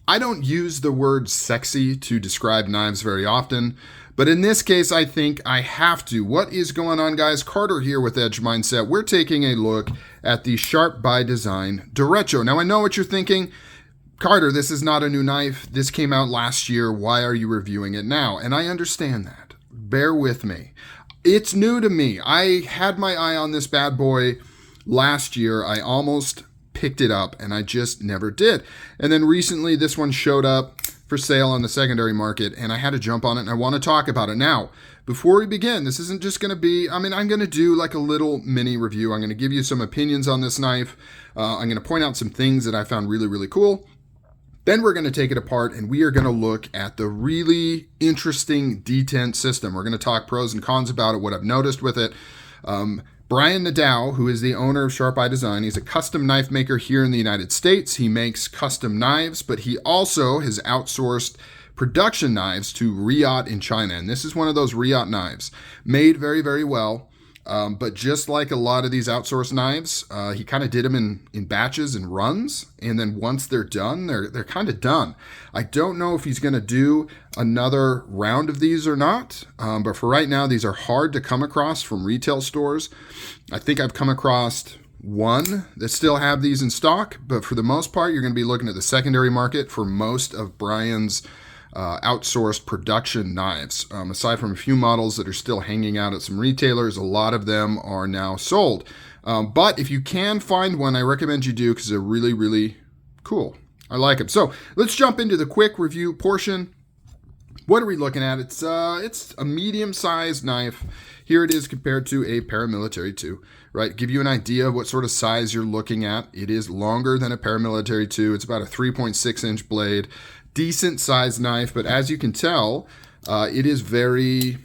I don't use the word sexy to describe knives very often, but in this case, I think I have to. What is going on, guys? Carter here with Edge Mindset. We're taking a look at the Sharp By Design Derecho. Now, I know what you're thinking. Carter, this is not a new knife. This came out last year. Why are you reviewing it now? And I understand that. Bear with me. It's new to me. I had my eye on this bad boy last year. I almost picked it up and I just never did. And then recently this one showed up for sale on the secondary market and I had to jump on it and I want to talk about it. Now, before we begin, this isn't just going to be, I'm going to do like a little mini review. I'm going to give you some opinions on this knife. I'm going to point out some things that I found really, really cool. Then we're going to take it apart and we are going to look at the really interesting Detent system. We're going to talk pros and cons about it, what I've noticed with it. Brian Nadeau, who is the owner of Sharp By Design, he's a custom knife maker here in the United States. He makes custom knives, but he also has outsourced production knives to Riot in China. And this is one of those Riot knives, made very, very well. But just like a lot of these outsourced knives, he kind of did them in batches and runs. And then once they're done, they're kind of done. I don't know if he's going to do another round of these or not. But for right now, these are hard to come across from retail stores. I think I've come across one that still have these in stock. But for the most part, you're going to be looking at the secondary market for most of Brian's outsourced production knives. Aside from a few models that are still hanging out at some retailers, a lot of them are now sold. But if you can find one, I recommend you do because they're really, really cool. I like them. So let's jump into the quick review portion. What are we looking at? It's a medium-sized knife. Here it is compared to a paramilitary 2, right? Give you an idea of what sort of size you're looking at. It is longer than a paramilitary 2. It's about a 3.6-inch blade. Decent sized knife, but as you can tell, it is very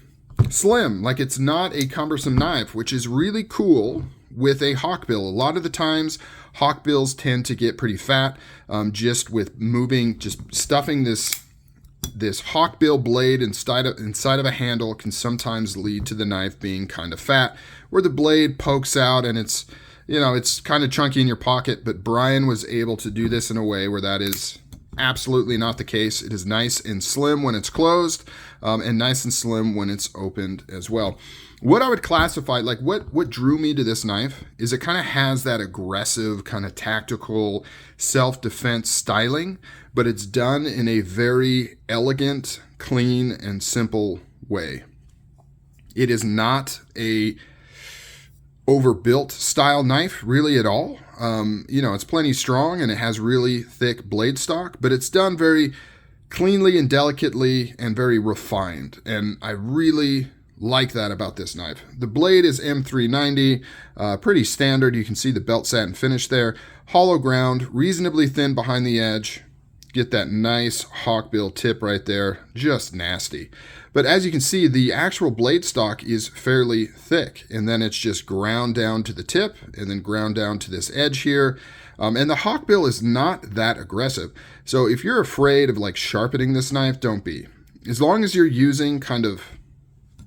slim. Like, it's not a cumbersome knife, which is really cool with a Hawkbill. A lot of the times, Hawkbills tend to get pretty fat just with moving, just stuffing this Hawkbill blade inside of a handle can sometimes lead to the knife being kind of fat, where the blade pokes out and it's kind of chunky in your pocket. But Brian was able to do this in a way where that is absolutely not the case. It is nice and slim when it's closed, and nice and slim when it's opened as well. What I would classify, like what drew me to this knife is it kind of has that aggressive, kind of tactical self-defense styling, but it's done in a very elegant, clean, and simple way. It is not a overbuilt style knife really at all. It's plenty strong and it has really thick blade stock, but it's done very cleanly and delicately and very refined. And I really like that about this knife. The blade is M390, pretty standard. You can see the belt satin finish there. Hollow ground, reasonably thin behind the edge. Get that nice Hawkbill tip right there, just nasty. But as you can see, the actual blade stock is fairly thick, and then it's just ground down to the tip and then ground down to this edge here. And the Hawkbill is not that aggressive. So if you're afraid of like sharpening this knife, don't be. As long as you're using kind of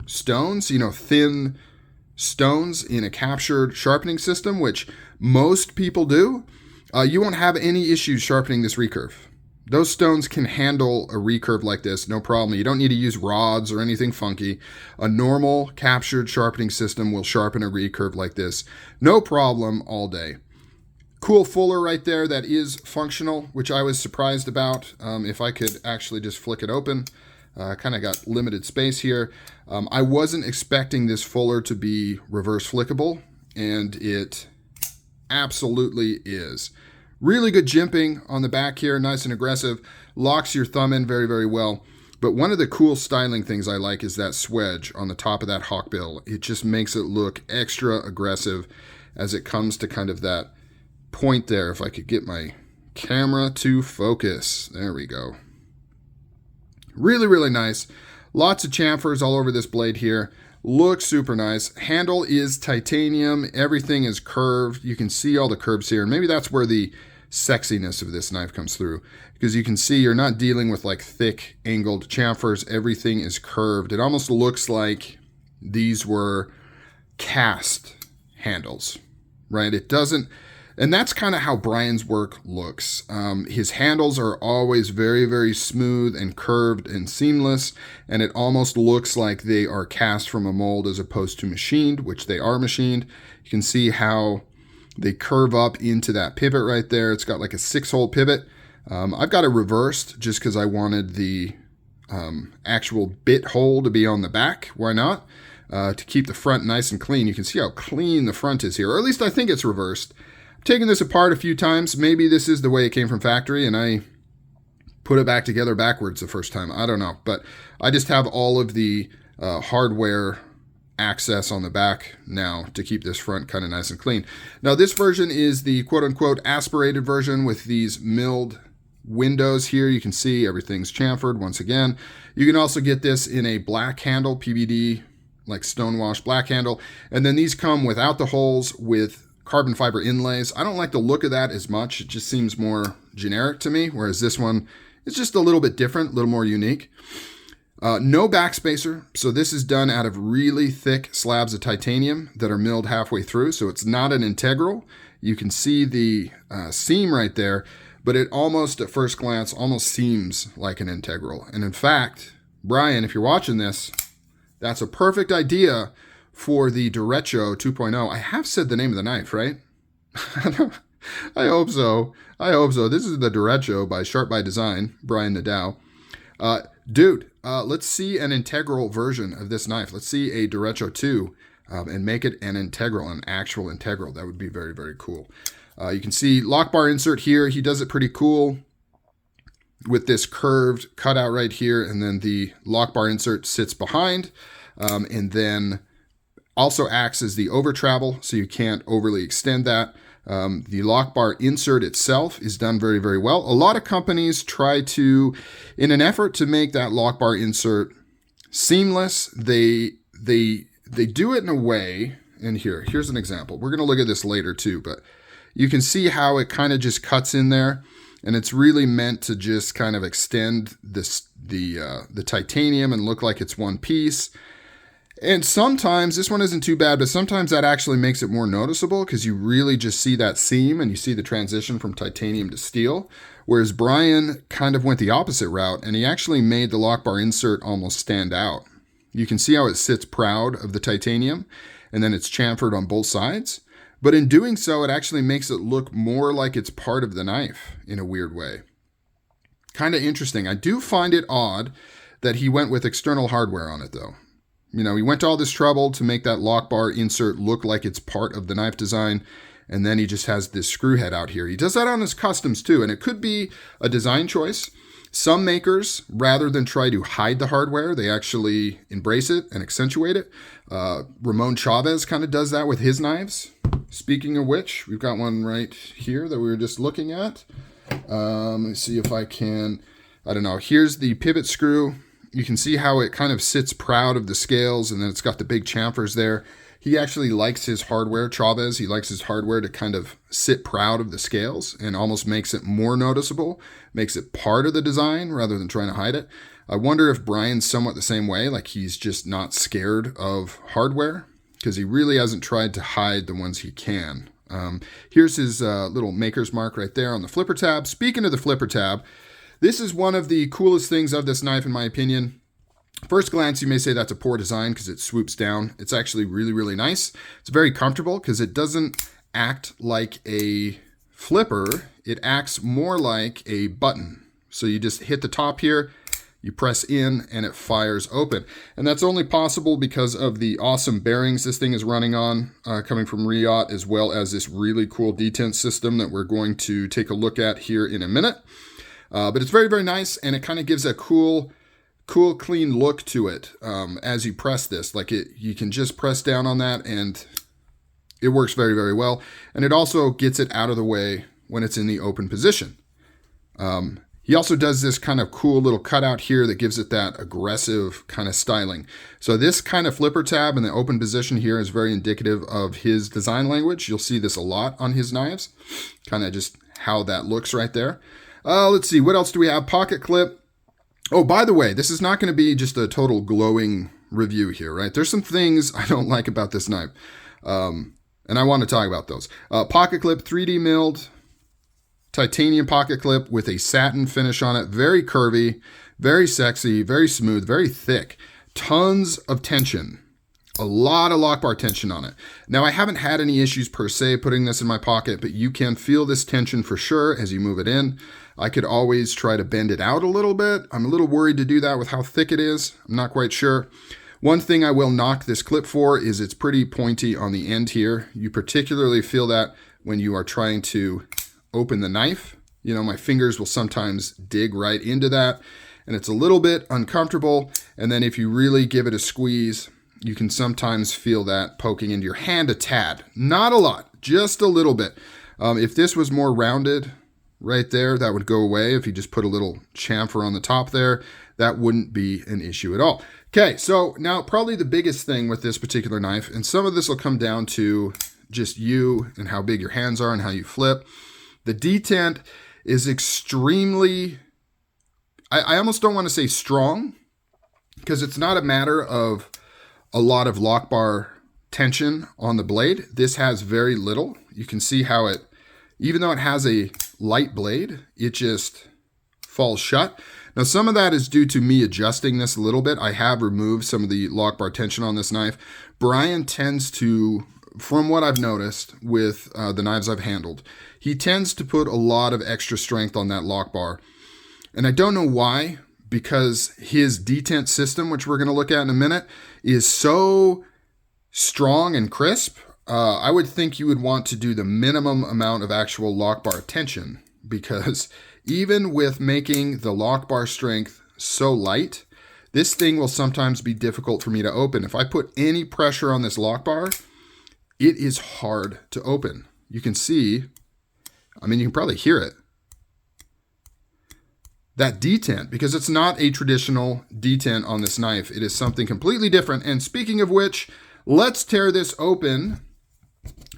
stones, thin stones in a captured sharpening system, which most people do, you won't have any issues sharpening this recurve. Those stones can handle a recurve like this, no problem. You don't need to use rods or anything funky. A normal captured sharpening system will sharpen a recurve like this, no problem, all day. Cool fuller right there that is functional, which I was surprised about. If I could actually just flick it open, kind of got limited space here. I wasn't expecting this fuller to be reverse flickable, and it absolutely is. Really good jimping on the back here, nice and aggressive. Locks your thumb in very, very well. But one of the cool styling things I like is that swedge on the top of that Hawkbill. It just makes it look extra aggressive as it comes to kind of that point there. If I could get my camera to focus. There we go. Really, really nice. Lots of chamfers all over this blade here. Looks super nice. Handle is titanium. Everything is curved. You can see all the curves here. And maybe that's where the sexiness of this knife comes through, because you can see you're not dealing with like thick angled chamfers. Everything is curved. It almost looks like these were cast handles, right? It doesn't, And that's kind of how Brian's work looks. His handles are always very, very smooth and curved and seamless, and it almost looks like they are cast from a mold as opposed to machined, which they are machined. You can see how they curve up into that pivot right there. It's got like a 6-hole pivot. I've got it reversed just because I wanted the actual bit hole to be on the back. Why not? To keep the front nice and clean. You can see how clean the front is here, or at least I think it's reversed. I've taken this apart a few times. Maybe this is the way it came from factory and I put it back together backwards the first time. I don't know, but I just have all of the hardware access on the back now to keep this front kind of nice and clean. Now this version is the quote-unquote aspirated version with these milled windows here. You can see everything's chamfered once again. You can also get this in a black handle, PVD, like stonewash black handle. And then these come without the holes with carbon fiber inlays. I don't like the look of that as much. It just seems more generic to me, whereas this one is just a little bit different, a little more unique. No backspacer. So this is done out of really thick slabs of titanium that are milled halfway through. So it's not an integral. You can see the seam right there, but it almost, at first glance, almost seems like an integral. And in fact, Brian, if you're watching this, that's a perfect idea for the Derecho 2.0. I have said the name of the knife, right? I hope so. I hope so. This is the Derecho by Sharp By Design, Brian Nadeau. Dude, let's see an integral version of this knife. Let's see a Derecho 2 and make it an integral, an actual integral. That would be very, very cool. You can see lock bar insert here. He does it pretty cool with this curved cutout right here. And then the lock bar insert sits behind and then also acts as the over travel, so you can't overly extend that. The lock bar insert itself is done very, very well. A lot of companies try to, in an effort to make that lock bar insert seamless, they do it in a way, and here's an example. We're going to look at this later too, but you can see how it kind of just cuts in there, and it's really meant to just kind of extend the titanium and look like it's one piece. And sometimes, this one isn't too bad, but sometimes that actually makes it more noticeable because you really just see that seam and you see the transition from titanium to steel. Whereas Brian kind of went the opposite route and he actually made the lock bar insert almost stand out. You can see how it sits proud of the titanium and then it's chamfered on both sides. But in doing so, it actually makes it look more like it's part of the knife in a weird way. Kind of interesting. I do find it odd that he went with external hardware on it though. You know, he went to all this trouble to make that lock bar insert look like it's part of the knife design, and then he just has this screw head out here. He does that on his customs too, and it could be a design choice. Some makers, rather than try to hide the hardware, they actually embrace it and accentuate it. Ramon Chavez kind of does that with his knives. Speaking of which, we've got one right here that we were just looking at. Let me see if I can, I don't know. Here's the pivot screw. You can see how it kind of sits proud of the scales, and then it's got the big chamfers there. He actually likes his hardware, Chavez, he likes his hardware to kind of sit proud of the scales and almost makes it more noticeable, makes it part of the design rather than trying to hide it. I wonder if Brian's somewhat the same way, like he's just not scared of hardware because he really hasn't tried to hide the ones he can. Here's his little maker's mark right there on the flipper tab. Speaking of the flipper tab, this is one of the coolest things of this knife, in my opinion. First glance, you may say that's a poor design because it swoops down. It's actually really, really nice. It's very comfortable because it doesn't act like a flipper. It acts more like a button. So you just hit the top here, you press in, and it fires open. And that's only possible because of the awesome bearings this thing is running on, coming from Riot, as well as this really cool detent system that we're going to take a look at here in a minute. But it's very, very nice, and it kind of gives a cool, clean look to it as you press this. Like you can just press down on that, and it works very, very well. And it also gets it out of the way when it's in the open position. He also does this kind of cool little cutout here that gives it that aggressive kind of styling. So this kind of flipper tab in the open position here is very indicative of his design language. You'll see this a lot on his knives, kind of just how that looks right there. Let's see, what else do we have? Pocket clip. Oh, by the way, this is not going to be just a total glowing review here, right? There's some things I don't like about this knife. And And I want to talk about those. Pocket clip, 3D milled titanium pocket clip with a satin finish on it. Very curvy, very sexy, very smooth, very thick. Tons of tension. A lot of lock bar tension on it. Now, I haven't had any issues per se putting this in my pocket, but you can feel this tension for sure as you move it in. I could always try to bend it out a little bit. I'm a little worried to do that with how thick it is. I'm not quite sure. One thing I will knock this clip for is it's pretty pointy on the end here. You particularly feel that when you are trying to open the knife. You know, my fingers will sometimes dig right into that, and it's a little bit uncomfortable. And then if you really give it a squeeze, you can sometimes feel that poking into your hand a tad. Not a lot, just a little bit. If this was more rounded right there, that would go away. If you just put a little chamfer on the top there, that wouldn't be an issue at all. Okay, so now probably the biggest thing with this particular knife, and some of this will come down to just you and how big your hands are and how you flip. The detent is extremely, I almost don't want to say strong, because it's not a matter of a lot of lock bar tension on the blade. This has very little. You can see how it, even though it has a light blade, it just falls shut. Now, some of that is due to me adjusting this a little bit. I have removed some of the lock bar tension on this knife. Brian tends to, from what I've noticed with the knives I've handled, he tends to put a lot of extra strength on that lock bar. And I don't know why, because his detent system, which we're going to look at in a minute, is so strong and crisp. I would think you would want to do the minimum amount of actual lock bar tension, because even with making the lock bar strength so light, this thing will sometimes be difficult for me to open. If I put any pressure on this lock bar, it is hard to open. You can see, I mean, you can probably hear it. That detent, because it's not a traditional detent on this knife. It is something completely different. And speaking of which, let's tear this open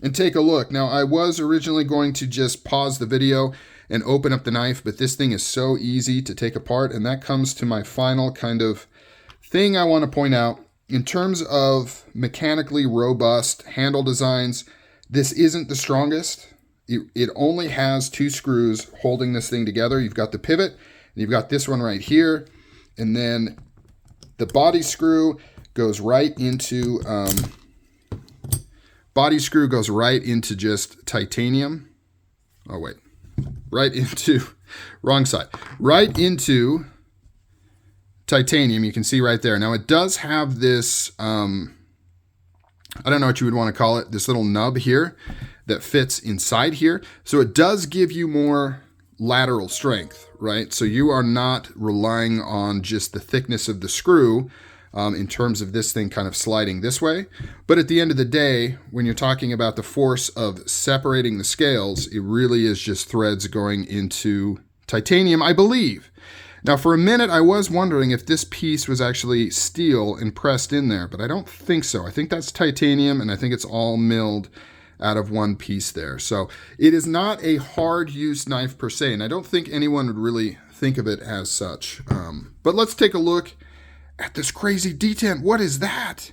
and take a look. Now, I was originally going to just pause the video and open up the knife, but this thing is so easy to take apart. And that comes to my final kind of thing I want to point out. In terms of mechanically robust handle designs, this isn't the strongest. It only has 2 screws holding this thing together. You've got the pivot, and you've got this one right here. And then the body screw goes right into, just titanium. Oh, wait. Right into, wrong side. Right into titanium, you can see right there. Now, it does have this, I don't know what you would want to call it, this little nub here that fits inside here. So it does give you more lateral strength, right? So you are not relying on just the thickness of the screw in terms of this thing kind of sliding this way. But at the end of the day, when you're talking about the force of separating the scales, it really is just threads going into titanium, I believe. Now, for a minute, I was wondering if this piece was actually steel and pressed in there, but I don't think so. I think that's titanium, and I think it's all milled out of one piece there. So it is not a hard-use knife per se, and I don't think anyone would really think of it as such. But let's take a look at this crazy detent. What is that?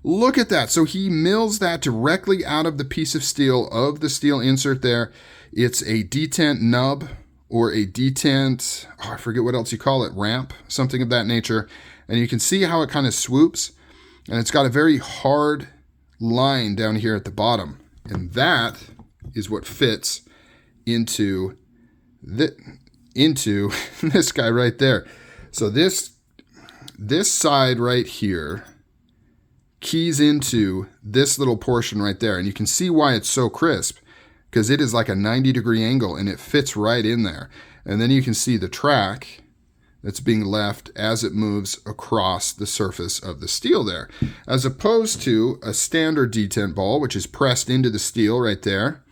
Look at that. So he mills that directly out of the piece of steel of the steel insert there. It's a detent nub, or a detent, I forget what else you call it, ramp, something of that nature. And you can see how it kind of swoops, and it's got a very hard line down here at the bottom. And that is what fits into this guy right there. So this side right here keys into this little portion right there. And you can see why it's so crisp, because it is like a 90-degree angle and it fits right in there. And then you can see the track that's being left as it moves across the surface of the steel there, as opposed to a standard detent ball, which is pressed into the steel right there.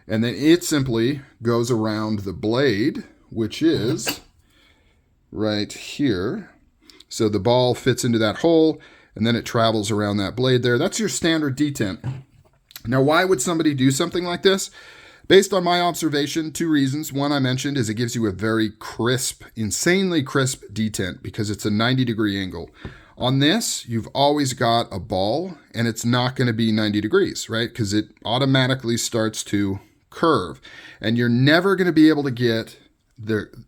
And then it simply goes around the blade, which is right here. So the ball fits into that hole, and then it travels around that blade there. That's your standard detent. Now, why would somebody do something like this? Based on my observation, 2 reasons. One I mentioned is it gives you a very crisp, insanely crisp detent because it's a 90-degree angle. On this, you've always got a ball, and it's not going to be 90 degrees, right? Because it automatically starts to curve, and you're never going to be able to get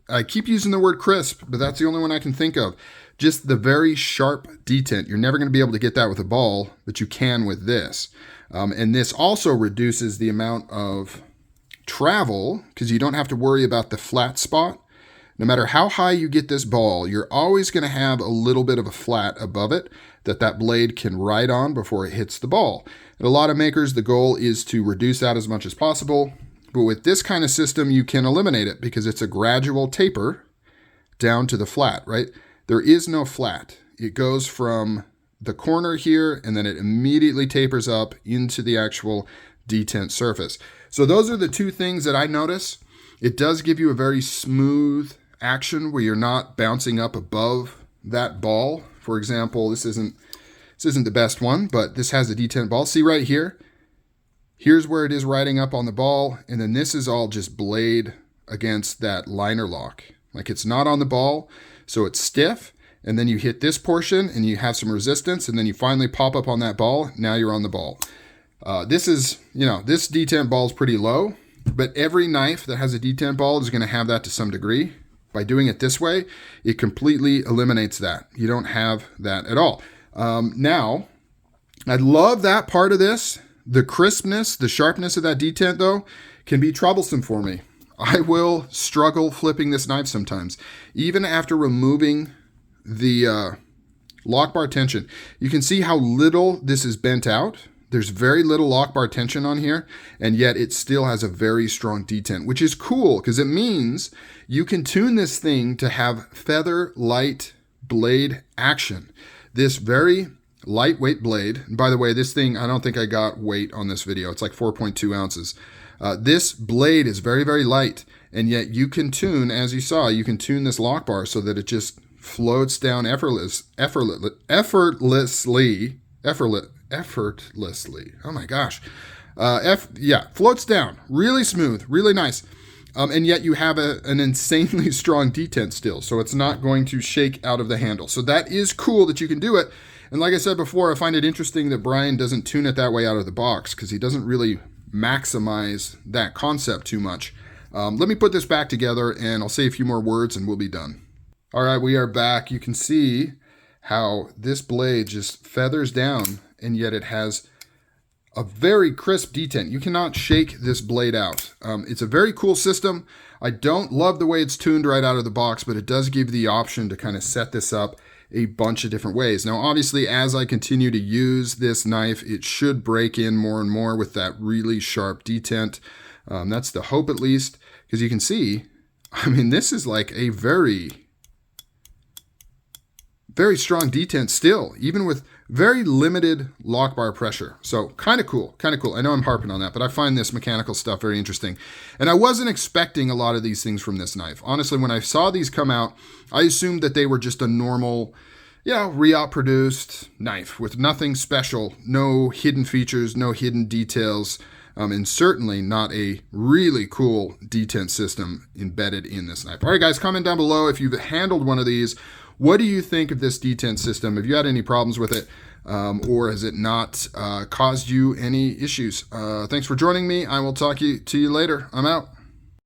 I keep using the word crisp, but that's the only one I can think of. Just the very sharp detent. You're never going to be able to get that with a ball, but you can with this. And this also reduces the amount of travel because you don't have to worry about the flat spot. No matter how high you get this ball, you're always going to have a little bit of a flat above it that blade can ride on before it hits the ball. And a lot of makers, the goal is to reduce that as much as possible. But with this kind of system, you can eliminate it because it's a gradual taper down to the flat, right? There is no flat. It goes from the corner here, and then it immediately tapers up into the actual detent surface. So those are the two things that I notice. It does give you a very smooth action where you're not bouncing up above that ball. For example, this isn't the best one, but this has a detent ball. See right here? Here's where it is riding up on the ball, and then this is all just blade against that liner lock. Like it's not on the ball, so it's stiff, and then you hit this portion and you have some resistance, and then you finally pop up on that ball. Now you're on the ball. This detent ball is pretty low, but every knife that has a detent ball is going to have that to some degree. By doing it this way, it completely eliminates that. You don't have that at all. Now, I love that part of this. The crispness, the sharpness of that detent, though, can be troublesome for me. I will struggle flipping this knife sometimes. Even after removing the lock bar tension, you can see how little this is bent out. There's very little lock bar tension on here, and yet it still has a very strong detent, which is cool because it means you can tune this thing to have feather light blade action. This very lightweight blade, and by the way, this thing, I don't think I got weight on this video. It's like 4.2 ounces. This blade is very, very light, and yet you can tune, as you saw, you can tune this lock bar so that it just floats down effortlessly. Oh my gosh. Floats down. Really smooth, really nice. And yet you have an insanely strong detent still, so it's not going to shake out of the handle. So that is cool that you can do it. And like I said before, I find it interesting that Brian doesn't tune it that way out of the box because he doesn't really maximize that concept too much. Let me put this back together and I'll say a few more words and we'll be done. All right, we are back. You can see how this blade just feathers down, and yet it has a very crisp detent. You cannot shake this blade out. It's a very cool system. I don't love the way it's tuned right out of the box, but it does give the option to kind of set this up a bunch of different ways. Now, obviously, as I continue to use this knife, it should break in more and more with that really sharp detent. That's the hope, at least, because you can see, I mean, this is like a very strong detent still, even with very limited lock bar pressure. So kind of cool. I know I'm harping on that, but I find this mechanical stuff very interesting. And I wasn't expecting a lot of these things from this knife. Honestly, when I saw these come out, I assumed that they were just a normal, re-out produced knife with nothing special, no hidden features, no hidden details, and certainly not a really cool detent system embedded in this knife. All right, guys, comment down below if you've handled one of these. What do you think of this detent system? Have you had any problems with it, or has it not caused you any issues? Thanks for joining me. I will talk to you later. I'm out.